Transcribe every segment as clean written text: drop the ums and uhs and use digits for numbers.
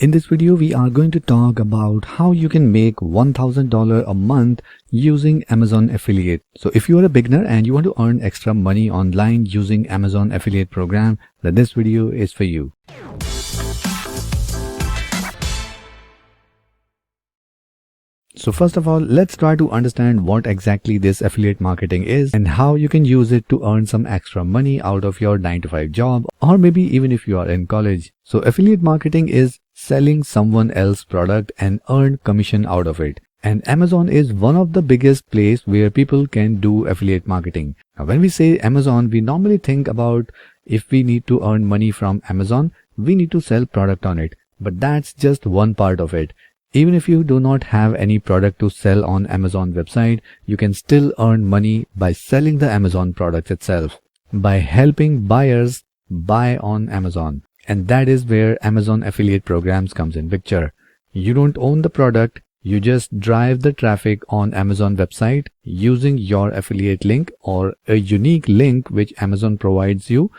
In this video, we are going to talk about how you can make $1,000 a month using Amazon affiliate. So if you are a beginner and you want to earn extra money online using Amazon affiliate program, then this video is for you. So first of all, let's try to understand what exactly this affiliate marketing is and how you can use it to earn some extra money out of your 9-to-5 job, or maybe even if you are in college. So affiliate marketing is selling someone else's product and earn commission out of it. And Amazon is one of the biggest place where people can do affiliate marketing. Now, when we say Amazon, we normally think about if we need to earn money from Amazon, we need to sell product on it. But that's just one part of it. Even if you do not have any product to sell on Amazon website, you can still earn money by selling the Amazon products itself, by helping buyers buy on Amazon. And that is where Amazon affiliate programs comes in picture. You don't own the product, you just drive the traffic on Amazon website using your affiliate link or a unique link which Amazon provides you.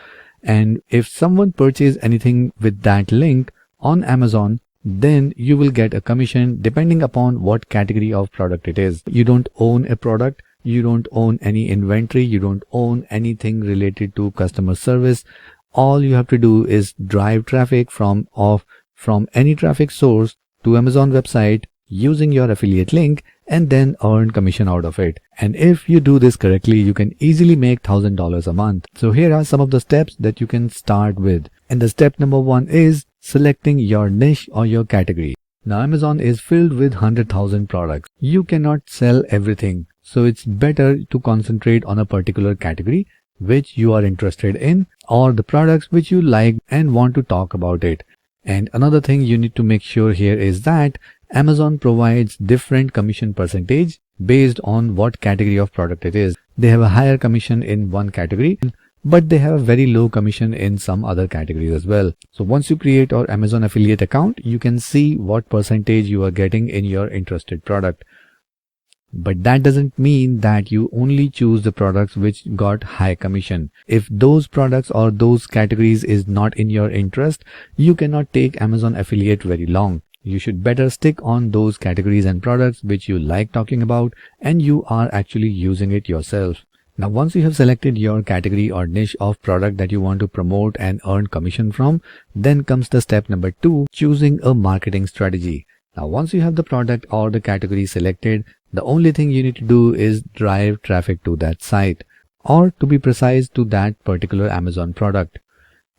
And if someone purchases anything with that link on Amazon, then you will get a commission depending upon what category of product it is. You don't own a product, you don't own any inventory, you don't own anything related to customer service. All you have to do is drive traffic from any traffic source to Amazon website using your affiliate link and then earn commission out of it. And if you do this correctly, you can easily make $1,000 a month. So here are some of the steps that you can start with. And the step number 1 is selecting your niche or your category. Now Amazon is filled with 100,000 products. You cannot sell everything. So it's better to concentrate on a particular category which you are interested in, or the products which you like and want to talk about it. And another thing you need to make sure here is that Amazon provides different commission percentage based on what category of product it is. They have a higher commission in one category, but they have a very low commission in some other categories as well. So once you create your Amazon affiliate account, you can see what percentage you are getting in your interested product. But that doesn't mean that you only choose the products which got high commission. If those products or those categories is not in your interest, you cannot take Amazon affiliate very long. You should better stick on those categories and products which you like talking about and you are actually using it yourself. Now once you have selected your category or niche of product that you want to promote and earn commission from, then comes the step number 2, choosing a marketing strategy. Now once you have the product or the category selected, the only thing you need to do is drive traffic to that site, or to be precise, to that particular Amazon product.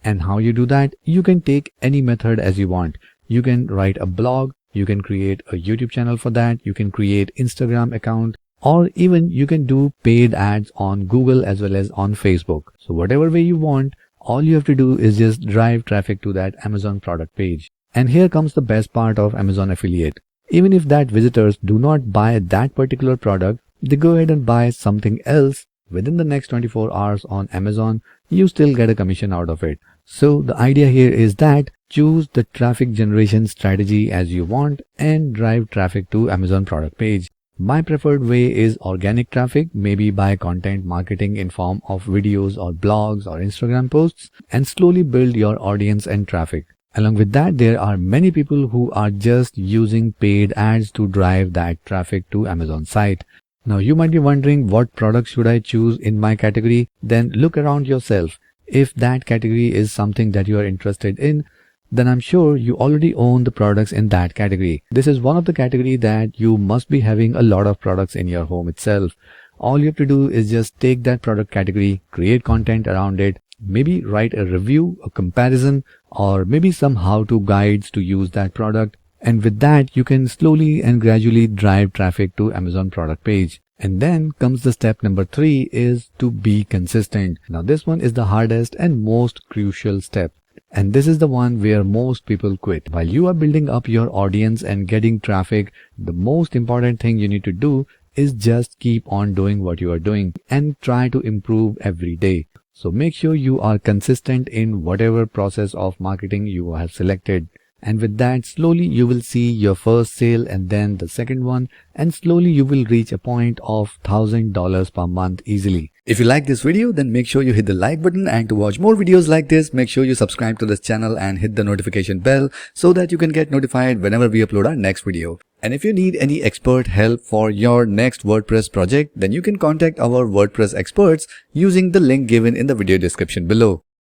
And how you do that? You can take any method as you want. You can write a blog, you can create a YouTube channel for that, you can create Instagram account, or even you can do paid ads on Google as well as on Facebook. So whatever way you want, all you have to do is just drive traffic to that Amazon product page. And here comes the best part of Amazon affiliate. Even if that visitors do not buy that particular product, they go ahead and buy something else within the next 24 hours on Amazon, you still get a commission out of it. So the idea here is that choose the traffic generation strategy as you want and drive traffic to Amazon product page. My preferred way is organic traffic, maybe by content marketing in form of videos or blogs or Instagram posts, and slowly build your audience and traffic. Along with that, there are many people who are just using paid ads to drive that traffic to Amazon site. Now you might be wondering, what product should I choose in my category? Then look around yourself. If that category is something that you are interested in, then I'm sure you already own the products in that category. This is one of the category that you must be having a lot of products in your home itself. All you have to do is just take that product category, create content around it, maybe write a review, a comparison, or maybe some how-to guides to use that product. And with that, you can slowly and gradually drive traffic to Amazon product page. And then comes the step number 3, is to be consistent. Now this one is the hardest and most crucial step. And this is the one where most people quit. While you are building up your audience and getting traffic, the most important thing you need to do is just keep on doing what you are doing and try to improve every day. So make sure you are consistent in whatever process of marketing you have selected. And with that, slowly you will see your first sale and then the second one, and slowly you will reach a point of $1,000 per month easily. If you like this video, then make sure you hit the like button, and to watch more videos like this, make sure you subscribe to this channel and hit the notification bell so that you can get notified whenever we upload our next video. And if you need any expert help for your next WordPress project, then you can contact our WordPress experts using the link given in the video description below.